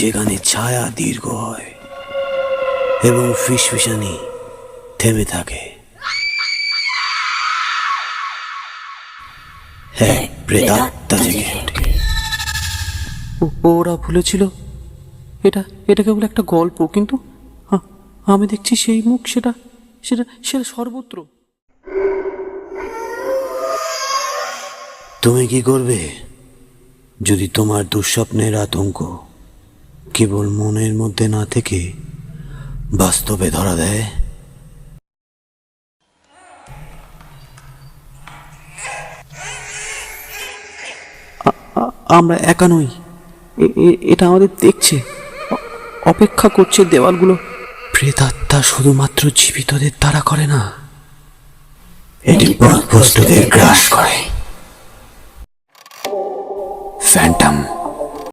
যেখানে ছায়া দীর্ঘ হয় এবং ফিসফিসানি থেমে থাকে। হ্যাঁ, প্রেতাত্মা জেগে ওঠে। ওরা ভুলেছিল এটা এটা কেবল একটা গল্প, কিন্তু আমি দেখছি সেই মুখ, সেটা সেটা সেটা সর্বত্র। তুমি কি করবে যদি তোমার দুঃস্বপ্নের আতঙ্ক কেবল মনের মধ্যে না থেকে বাস্তবে ধরা দেয়? আমরা একা নই, এটা আমাদের দেখছে, অপেক্ষা করছে দেওয়ালগুলো। প্রেতাত্মা শুধুমাত্র জীবিতদের তাড়া করে না, এটি পথভ্রষ্টদের গ্রাস করে। ফ্যান্টম।